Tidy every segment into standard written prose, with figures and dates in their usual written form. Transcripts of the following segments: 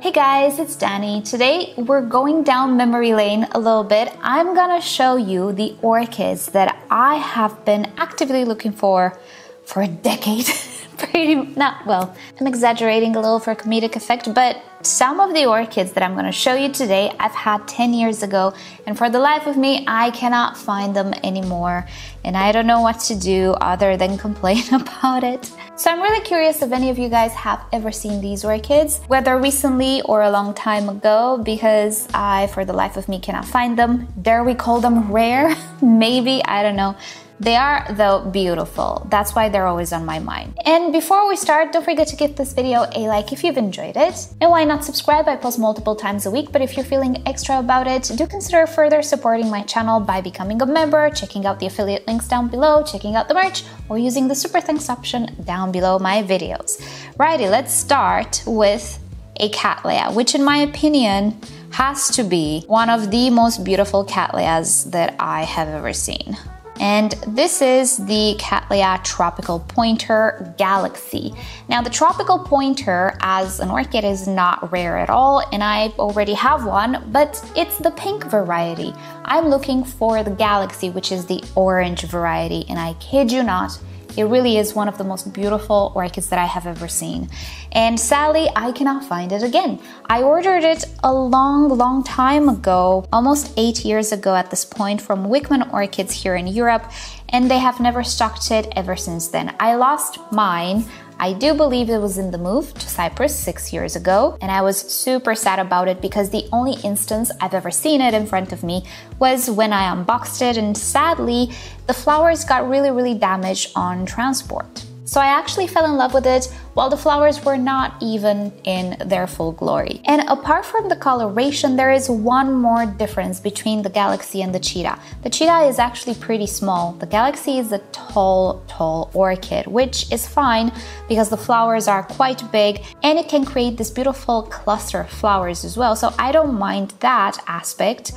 Hey guys, it's Danny. Today we're going down memory lane a little bit. I'm gonna show you the orchids that I have been actively looking for a decade. I'm exaggerating a little for comedic effect, but some of the orchids that I'm going to show you today I've had 10 years ago, and for the life of me I cannot find them anymore, and I don't know what to do other than complain about it. So I'm really curious if any of you guys have ever seen these orchids, whether recently or a long time ago, because I, for the life of me, cannot find them. Dare we call them rare? Maybe, I don't know. They are, though, beautiful. That's why they're always on my mind. And before we start, don't forget to give this video a like if you've enjoyed it. And why not subscribe? I post multiple times a week, but if you're feeling extra about it, do consider further supporting my channel by becoming a member, checking out the affiliate links down below, checking out the merch, or using the super thanks option down below my videos. Righty, let's start with a Cattleya, which in my opinion has to be one of the most beautiful Cattleyas that I have ever seen. And this is the Cattleya Tropical Pointer Galaxy. Now the Tropical Pointer as an orchid is not rare at all, and I already have one, but it's the pink variety. I'm looking for the Galaxy, which is the orange variety, and I kid you not, it really is one of the most beautiful orchids that I have ever seen. And sadly, I cannot find it again. I ordered it a long time ago, almost 8 years ago at this point, from Wickman Orchids here in Europe, and they have never stocked it ever since then. I lost mine. I do believe it was in the move to Cyprus 6 years ago, and I was super sad about it because the only instance I've ever seen it in front of me was when I unboxed it, and sadly, the flowers got really damaged on transport. So I actually fell in love with it while the flowers were not even in their full glory. And apart from the coloration, there is one more difference between the Galaxy and the Cheetah. The Cheetah is actually pretty small. The Galaxy is a tall orchid, which is fine because the flowers are quite big and it can create this beautiful cluster of flowers as well. So I don't mind that aspect.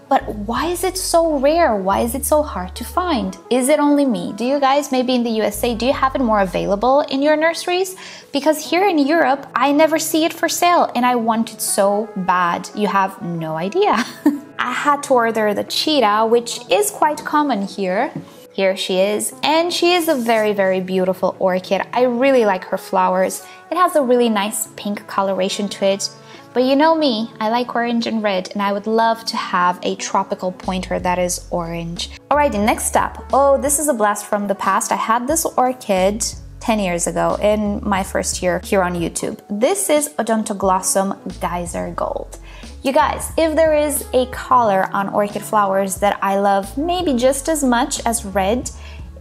But why is it so rare? Why is it so hard to find? Is it only me? Do you guys, maybe in the USA, do you have it more available in your nurseries? Because here in Europe, I never see it for sale and I want it so bad. You have no idea. I had to order the Cheetah, which is quite common here. Here she is, and she is a very beautiful orchid. I really like her flowers. It has a really nice pink coloration to it. But you know me, I like orange and red, and I would love to have a tropical pointer that is orange. Alrighty, next up. Oh, this is a blast from the past. I had this orchid 10 years ago in my first year here on YouTube. This is Odontoglossum Geyser Gold. You guys, if there is a color on orchid flowers that I love maybe just as much as red,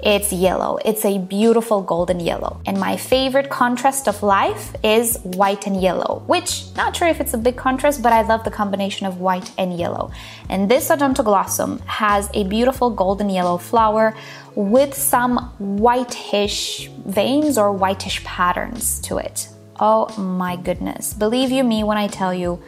it's yellow. It's a beautiful golden yellow. And my favorite contrast of life is white and yellow, which, not sure if it's a big contrast, but I love the combination of white and yellow. And this Odontoglossum has a beautiful golden yellow flower with some whitish veins or whitish patterns to it. Oh my goodness. Believe you me when I tell you,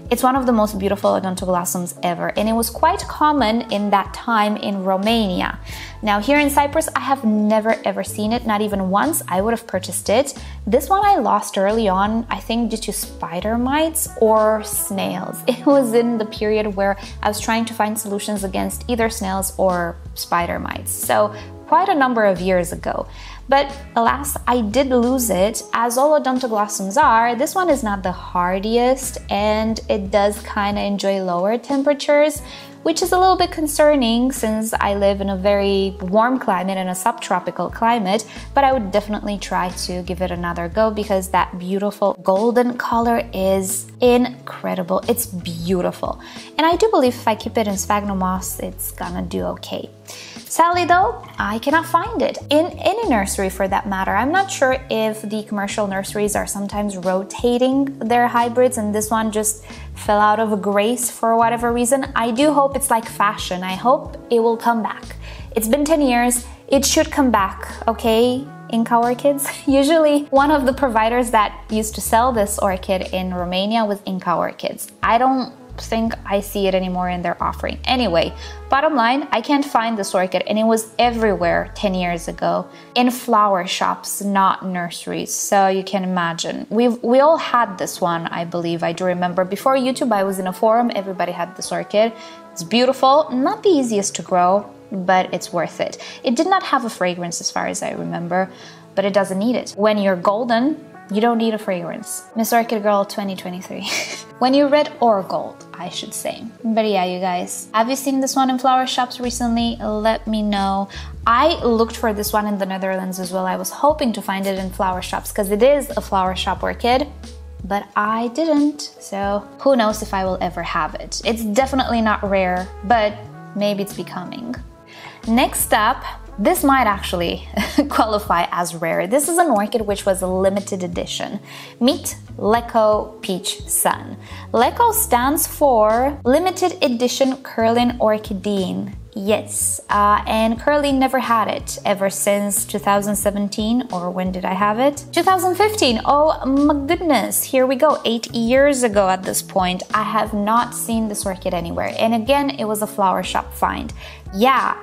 it's one of the most beautiful Odontoglossums ever, and it was quite common in that time in Romania. Now here in Cyprus, I have never ever seen it, not even once. I would have purchased it. This one I lost early on, I think due to spider mites or snails. It was in the period where I was trying to find solutions against either snails or spider mites. So quite a number of years ago. But alas, I did lose it. As all Odontoglossums are, this one is not the hardiest and it does kind of enjoy lower temperatures, which is a little bit concerning since I live in a very warm climate and a subtropical climate, but I would definitely try to give it another go because that beautiful golden color is incredible. It's beautiful. And I do believe if I keep it in sphagnum moss, it's gonna do okay. Sadly though, I cannot find it in any nursery for that matter. I'm not sure if the commercial nurseries are sometimes rotating their hybrids and this one just fell out of grace for whatever reason. I do hope it's like fashion. I hope it will come back. It's been 10 years. It should come back, okay? Inca Orchids. Usually one of the providers that used to sell this orchid in Romania was Inca Orchids. I don't think I see it anymore in their offering. Anyway, bottom line, I can't find this orchid, and it was everywhere 10 years ago in flower shops, not nurseries. So you can imagine. We all had this one, I believe. I do remember before YouTube, I was in a forum, everybody had this orchid. It's beautiful, not the easiest to grow, but it's worth it. It did not have a fragrance as far as I remember, but it doesn't need it. When you're golden, you don't need a fragrance. Miss Orchid Girl 2023. When you're red or gold, I should say. But yeah, you guys, have you seen this one in flower shops recently? Let me know. I looked for this one in the Netherlands as well. I was hoping to find it in flower shops because it is a flower shop orchid, but I didn't. So who knows if I will ever have it. It's definitely not rare, but maybe it's becoming. Next up, this might actually qualify as rare. This is an orchid which was a limited edition. Meet LECO Peach Sun. LECO stands for Limited Edition Curling Orchidine. Yes, and Curly never had it ever since 2017, or when did I have it? 2015, oh my goodness, here we go, 8 years ago at this point. I have not seen this orchid anywhere, and again, it was a flower shop find. Yeah,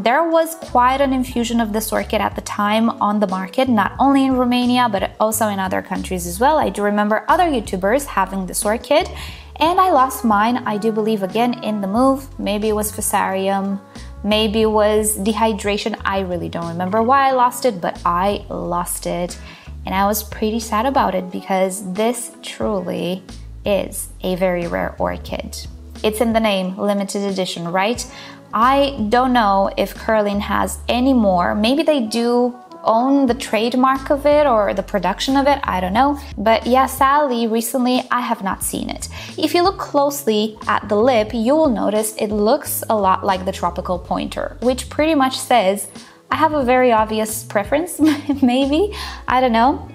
there was quite an infusion of this orchid at the time on the market, not only in Romania, but also in other countries as well. I do remember other YouTubers having this orchid, and I lost mine, I do believe, again in the move. Maybe it was fusarium, maybe it was dehydration. I really don't remember why I lost it, but I lost it. And I was pretty sad about it because this truly is a very rare orchid. It's in the name, limited edition, right? I don't know if Curling has any more. Maybe they do own the trademark of it or the production of it, I don't know. But yeah, sadly, recently I have not seen it. If you look closely at the lip, you will notice it looks a lot like the tropical pointer, which pretty much says I have a very obvious preference, maybe, I don't know.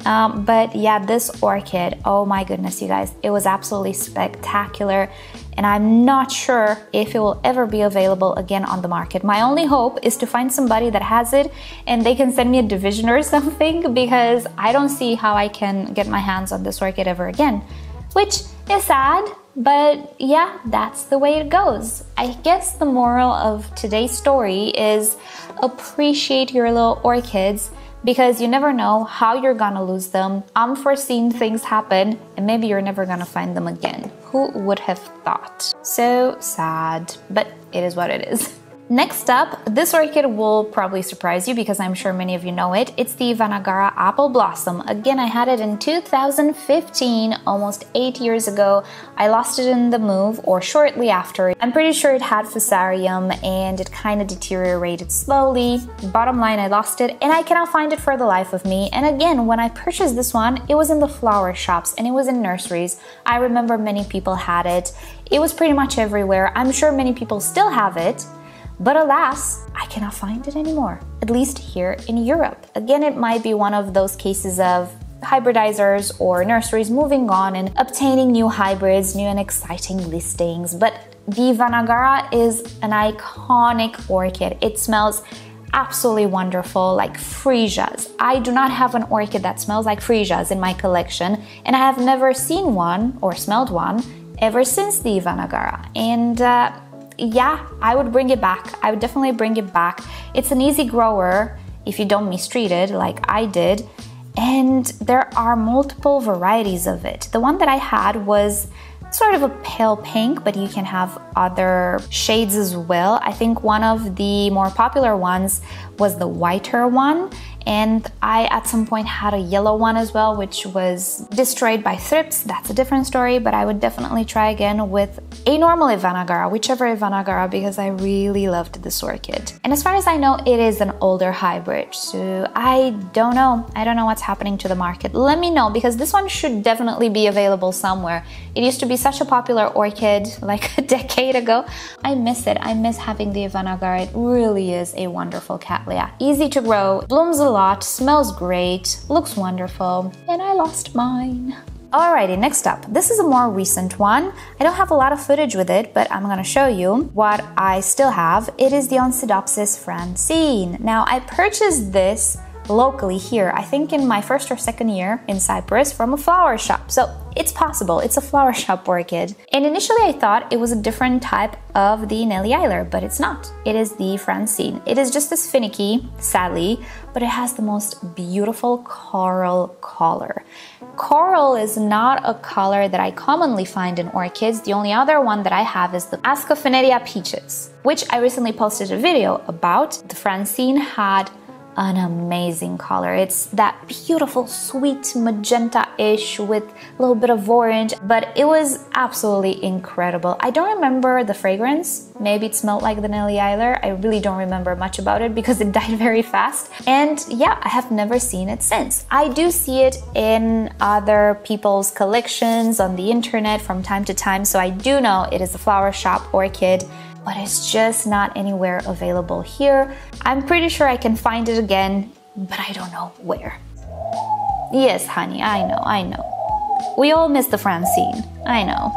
But yeah, this orchid, oh my goodness, you guys, it was absolutely spectacular. And I'm not sure if it will ever be available again on the market. My only hope is to find somebody that has it and they can send me a division or something, because I don't see how I can get my hands on this orchid ever again, which is sad, but yeah, that's the way it goes. I guess the moral of today's story is appreciate your little orchids, because you never know how you're gonna lose them. Unforeseen things happen and maybe you're never gonna find them again. Who would have thought? So sad, but it is what it is. Next up, this orchid will probably surprise you because I'm sure many of you know it. It's the Iwanagara Appleblossom. Again, I had it in 2015, almost 8 years ago. I lost it in the move or shortly after. I'm pretty sure it had fusarium and it kind of deteriorated slowly. Bottom line, I lost it and I cannot find it for the life of me. And again, when I purchased this one, it was in the flower shops and it was in nurseries. I remember many people had it. It was pretty much everywhere. I'm sure many people still have it. But alas, I cannot find it anymore, at least here in Europe. Again, it might be one of those cases of hybridizers or nurseries moving on and obtaining new hybrids, new and exciting listings. But the Iwanagara is an iconic orchid. It smells absolutely wonderful, like freesias. I do not have an orchid that smells like freesias in my collection, and I have never seen one or smelled one ever since the Iwanagara. And yeah, I would bring it back. I would definitely bring it back. It's an easy grower if you don't mistreat it like I did. And there are multiple varieties of it. The one that I had was sort of a pale pink, but you can have other shades as well. I think one of the more popular ones was the whiter one. And I, at some point, had a yellow one as well, which was destroyed by thrips. That's a different story, but I would definitely try again with a normal Iwanagara, whichever Iwanagara, because I really loved this orchid. And as far as I know, it is an older hybrid, so I don't know. I don't know what's happening to the market. Let me know, because this one should definitely be available somewhere. It used to be such a popular orchid like a decade ago. I miss it. I miss having the Iwanagara. It really is a wonderful Cattleya. Easy to grow, blooms a lot, smells great, looks wonderful, and I lost mine. Alrighty, next up. This is a more recent one. I don't have a lot of footage with it, but I'm gonna show you what I still have. It is the Oncidopsis Francine. Now, I purchased this locally here, I think in my first or second year in Cyprus, from a flower shop. So it's possible. It's a flower shop orchid. And initially I thought it was a different type of the NeIlyler, but it's not. It is the Francine. It is just as finicky, sadly, but it has the most beautiful coral color. Coral is not a color that I commonly find in orchids. The only other one that I have is the Ascophaneria peaches, which I recently posted a video about. The Francine had an amazing color. It's that beautiful sweet magenta-ish with a little bit of orange, but it was absolutely incredible. I don't remember the fragrance. Maybe it smelled like the NeIlyler. I really don't remember much about it because it died very fast. And yeah, I have never seen it since. I do see it in other people's collections on the internet from time to time, so I do know it is a flower shop orchid, but it's just not anywhere available here. I'm pretty sure I can find it again, but I don't know where. Yes, honey, I know. We all miss the Francine, I know.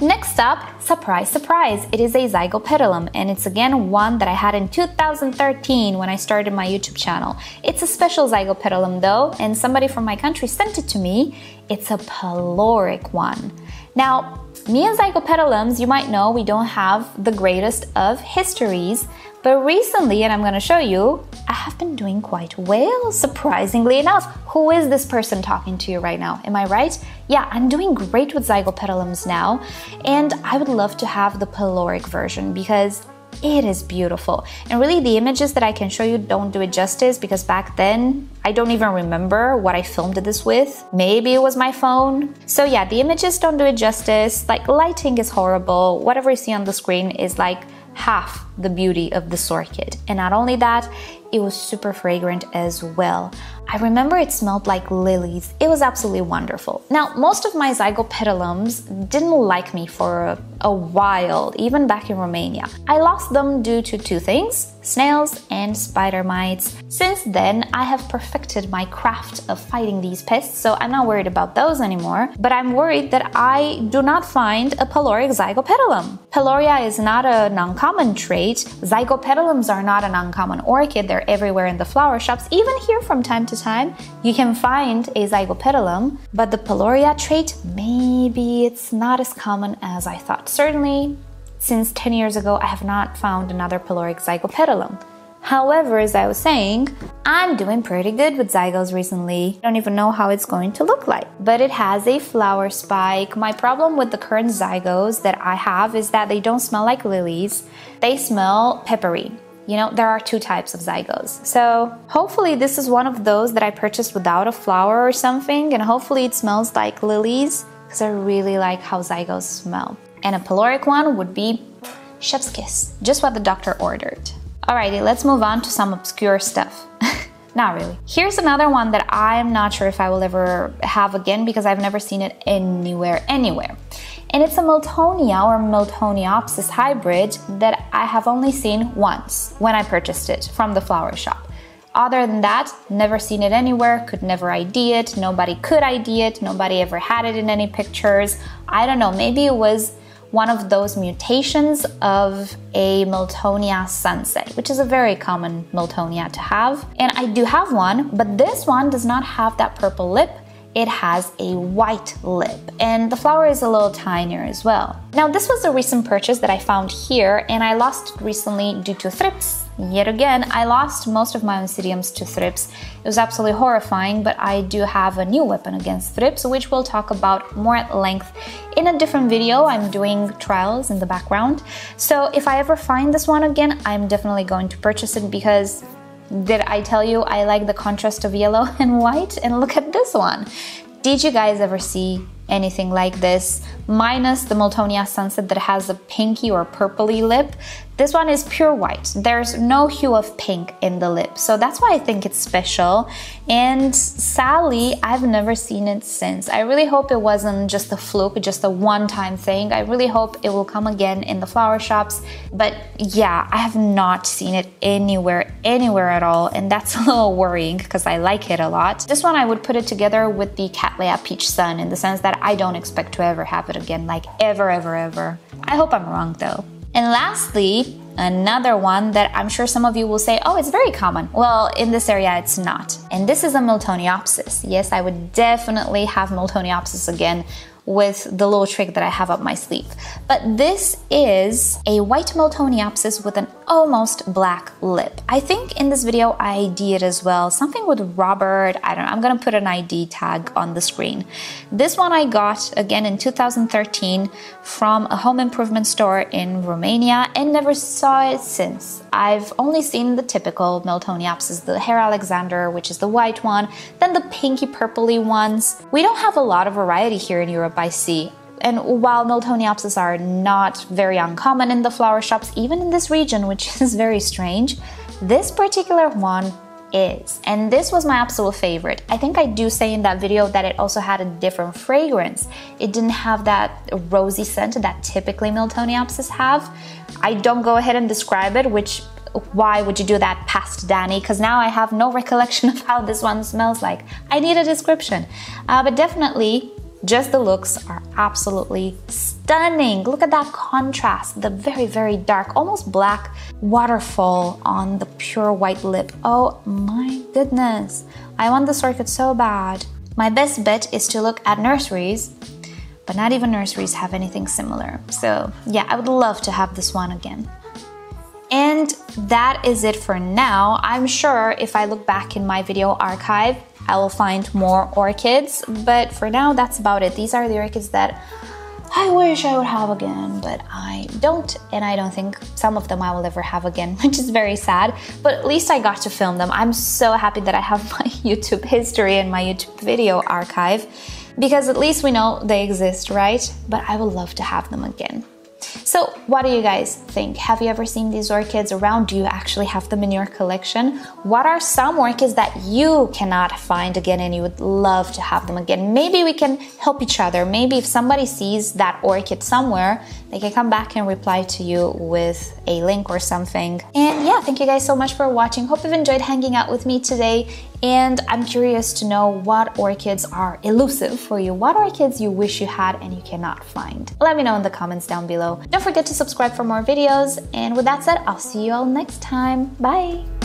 Next up, surprise, surprise, it is a Zygopetalum, and it's again one that I had in 2013 when I started my YouTube channel. It's a special Zygopetalum though, and somebody from my country sent it to me. It's a peloric one. Now, me and Zygopetalums, you might know we don't have the greatest of histories, but recently, and I'm going to show you, I have been doing quite well, surprisingly enough. Who is this person talking to you right now? Am I right? Yeah, I'm doing great with Zygopetalums now, and I would love to have the peloric version because it is beautiful. And really the images that I can show you don't do it justice because back then I don't even remember what I filmed this with. Maybe it was my phone. So yeah, the images don't do it justice. Like lighting is horrible. Whatever you see on the screen is like half the beauty of this orchid. And not only that, it was super fragrant as well. I remember it smelled like lilies. It was absolutely wonderful. Now, most of my Zygopetalums didn't like me for a while, even back in Romania. I lost them due to two things, snails and spider mites. Since then, I have perfected my craft of fighting these pests, so I'm not worried about those anymore, but I'm worried that I do not find a peloric Zygopetalum. Peloria is not an uncommon trait. Zygopetalums are not an uncommon orchid. They're everywhere in the flower shops. Even here from time to time, you can find a Zygopetalum, but the peloria trait, maybe it's not as common as I thought. Certainly, since 10 years ago, I have not found another peloric Zygopetalum. However, as I was saying, I'm doing pretty good with Zygos recently. I don't even know how it's going to look like, but it has a flower spike. My problem with the current Zygos that I have is that they don't smell like lilies. They smell peppery. You know, there are two types of Zygos. So hopefully this is one of those that I purchased without a flower or something, and hopefully it smells like lilies because I really like how Zygos smell. And a peloric one would be chef's kiss, just what the doctor ordered. Alrighty, let's move on to some obscure stuff. Not really. Here's another one that I'm not sure if I will ever have again because I've never seen it anywhere. And it's a Miltonia or Miltoniopsis hybrid that I have only seen once when I purchased it from the flower shop. Other than that, never seen it anywhere, could never ID it, nobody could ID it, nobody ever had it in any pictures. I don't know, maybe it was one of those mutations of a Miltonia sunset, which is a very common Miltonia to have. And I do have one, but this one does not have that purple lip. It has a white lip, and the flower is a little tinier as well. Now, this was a recent purchase that I found here, and I lost it recently due to thrips. Yet again, I lost most of my Oncidiums to thrips. It was absolutely horrifying, but I do have a new weapon against thrips, which we'll talk about more at length in a different video. I'm doing trials in the background. So if I ever find this one again, I'm definitely going to purchase it because did I tell you I like the contrast of yellow and white? And look at this one. Did you guys ever see anything like this? Minus the Miltonia Sunset that has a pinky or purpley lip. This one is pure white. There's no hue of pink in the lip. So that's why I think it's special. And sadly, I've never seen it since. I really hope it wasn't just a fluke, just a one-time thing. I really hope it will come again in the flower shops. But yeah, I have not seen it anywhere at all. And that's a little worrying because I like it a lot. This one, I would put it together with the Cattleya Peach Sun in the sense that I don't expect to ever have it again, like ever. I hope I'm wrong though. And lastly, another one that I'm sure some of you will say, oh, it's very common. Well, in this area, it's not. And this is a Miltoniopsis. Yes, I would definitely have Miltoniopsis again with the little trick that I have up my sleeve. But this is a white Miltoniopsis with an almost black lip. I think in this video I did as well, something with Robert, I don't know, I'm gonna put an ID tag on the screen. This one I got again in 2013 from a home improvement store in Romania and never saw it since. I've only seen the typical Miltoniopsis, the Hair Alexander, which is the white one, then the pinky purpley ones. We don't have a lot of variety here in Europe, I see. And while Miltoniopsis are not very uncommon in the flower shops, even in this region, which is very strange, this particular one is. And this was my absolute favorite. I think I do say in that video that it also had a different fragrance. It didn't have that rosy scent that typically Miltoniopsis have. I don't go ahead and describe it, why would you do that past Danny? Because now I have no recollection of how this one smells like. I need a description. But definitely, just the looks are absolutely stunning. Look at that contrast, the very, very dark, almost black waterfall on the pure white lip. Oh my goodness. I want this orchid so bad. My best bet is to look at nurseries, but not even nurseries have anything similar. So yeah, I would love to have this one again. And that is it for now. I'm sure if I look back in my video archive, I will find more orchids, but for now, that's about it. These are the orchids that I wish I would have again, but I don't, and I don't think some of them I will ever have again, which is very sad, but at least I got to film them. I'm so happy that I have my YouTube history and my YouTube video archive, because at least we know they exist, right? But I would love to have them again. So what do you guys think? Have you ever seen these orchids around? Do you actually have them in your collection? What are some orchids that you cannot find again and you would love to have them again? Maybe we can help each other. Maybe if somebody sees that orchid somewhere, they can come back and reply to you with a link or something. And yeah, thank you guys so much for watching. Hope you've enjoyed hanging out with me today. And I'm curious to know what orchids are elusive for you. What orchids you wish you had and you cannot find. Let me know in the comments down below. Don't forget to subscribe for more videos. And with that said, I'll see you all next time. Bye!